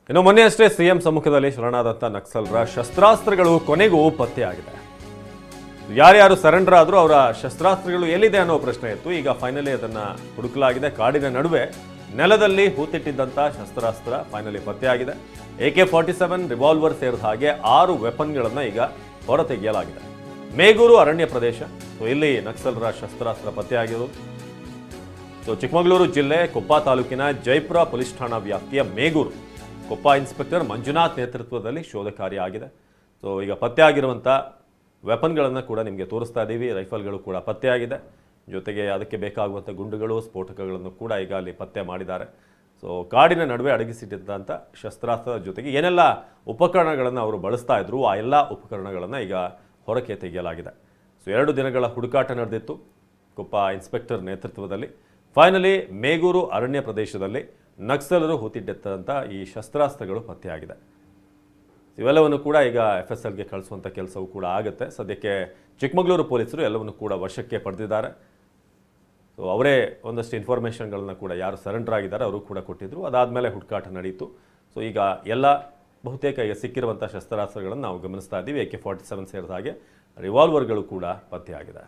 ಇನ್ನು ಮೊನ್ನೆಯಷ್ಟೇ ಸಿಎಂ ಸಮ್ಮುಖದಲ್ಲಿ ಶರಣಾದಂಥ ನಕ್ಸಲರ ಶಸ್ತ್ರಾಸ್ತ್ರಗಳು ಕೊನೆಗೂ ಪತ್ತೆಯಾಗಿದೆ. ಯಾರ್ಯಾರು ಸರೆಂಡರ್ ಆದರೂ ಅವರ ಶಸ್ತ್ರಾಸ್ತ್ರಗಳು ಎಲ್ಲಿದೆ ಅನ್ನೋ ಪ್ರಶ್ನೆ ಇತ್ತು. ಈಗ ಫೈನಲಿ ಅದನ್ನು ಹುಡುಕಲಾಗಿದೆ. ಕಾಡಿನ ನಡುವೆ ನೆಲದಲ್ಲಿ ಹೂತಿಟ್ಟಿದ್ದಂಥ ಶಸ್ತ್ರಾಸ್ತ್ರ ಫೈನಲಿ ಪತ್ತೆಯಾಗಿದೆ. AK-47 ರಿವಾಲ್ವರ್ ಸೇರಿದ ಹಾಗೆ 6 ವೆಪನ್ಗಳನ್ನು ಈಗ ಹೊರತೆಗೆಯಲಾಗಿದೆ. ಮೇಗೂರು ಅರಣ್ಯ ಪ್ರದೇಶ, ಇಲ್ಲಿ ನಕ್ಸಲರ ಶಸ್ತ್ರಾಸ್ತ್ರ ಪತ್ತೆಯಾಗಿರೋದು. ಚಿಕ್ಕಮಗಳೂರು ಜಿಲ್ಲೆ ಕೊಪ್ಪ ತಾಲೂಕಿನ ಜೈಪುರ ಪೊಲೀಸ್ ಠಾಣಾ ವ್ಯಾಪ್ತಿಯ ಮೇಗೂರು ಕೊಪ್ಪ ಇನ್ಸ್ಪೆಕ್ಟರ್ ಮಂಜುನಾಥ್ ನೇತೃತ್ವದಲ್ಲಿ ಶೋಧ ಕಾರ್ಯ ಆಗಿದೆ. ಈಗ ಪತ್ತೆಯಾಗಿರುವಂಥ ವೆಪನ್ಗಳನ್ನು ಕೂಡ ನಿಮಗೆ ತೋರಿಸ್ತಾ ಇದ್ದೀವಿ. ರೈಫಲ್ಗಳು ಕೂಡ ಪತ್ತೆಯಾಗಿದೆ. ಜೊತೆಗೆ ಅದಕ್ಕೆ ಬೇಕಾಗುವಂಥ ಗುಂಡುಗಳು, ಸ್ಫೋಟಕಗಳನ್ನು ಕೂಡ ಈಗ ಅಲ್ಲಿ ಪತ್ತೆ ಮಾಡಿದ್ದಾರೆ. ಕಾಡಿನ ನಡುವೆ ಅಡಗಿಸಿಟ್ಟಿದ್ದಂಥ ಶಸ್ತ್ರಾಸ್ತ್ರದ ಜೊತೆಗೆ ಏನೆಲ್ಲ ಉಪಕರಣಗಳನ್ನು ಅವರು ಬಳಸ್ತಾ ಇದ್ರು, ಆ ಎಲ್ಲ ಉಪಕರಣಗಳನ್ನು ಈಗ ಹೊರಕ್ಕೆ ತೆಗೆಯಲಾಗಿದೆ. 2 ದಿನಗಳ ಹುಡುಕಾಟ ನಡೆದಿತ್ತು ಕೊಪ್ಪ ಇನ್ಸ್ಪೆಕ್ಟರ್ ನೇತೃತ್ವದಲ್ಲಿ. ಫೈನಲಿ ಮೇಗೂರು ಅರಣ್ಯ ಪ್ರದೇಶದಲ್ಲಿ ನಕ್ಸಲರು ಹೂತಿಟ್ಟಿದ್ದಂಥ ಈ ಶಸ್ತ್ರಾಸ್ತ್ರಗಳು ಪತ್ತೆಯಾಗಿದೆ. ಇವೆಲ್ಲವನ್ನು ಕೂಡ ಈಗ FSLಗೆ ಕಳಿಸುವಂಥ ಕೆಲಸವೂ ಕೂಡ ಆಗುತ್ತೆ. ಸದ್ಯಕ್ಕೆ ಚಿಕ್ಕಮಗಳೂರು ಪೊಲೀಸರು ಎಲ್ಲವನ್ನು ಕೂಡ ವಶಕ್ಕೆ ಪಡೆದಿದ್ದಾರೆ. ಅವರೇ ಒಂದಷ್ಟು ಇನ್ಫಾರ್ಮೇಷನ್ಗಳನ್ನ ಕೂಡ ಯಾರು ಸರೆಂಡರ್ ಆಗಿದ್ದಾರೆ ಅವರು ಕೂಡ ಕೊಟ್ಟಿದ್ರು. ಅದಾದಮೇಲೆ ಹುಡುಕಾಟ ನಡೆಯಿತು. ಈಗ ಎಲ್ಲ ಬಹುತೇಕ ಈಗ ಸಿಕ್ಕಿರುವಂಥ ಶಸ್ತ್ರಾಸ್ತ್ರಗಳನ್ನು ನಾವು ಗಮನಿಸ್ತಾ ಇದ್ದೀವಿ. AK-47 ಸೇರಿದ ಹಾಗೆ ರಿವಾಲ್ವರ್ಗಳು ಕೂಡ ಪತ್ತೆಯಾಗಿದೆ.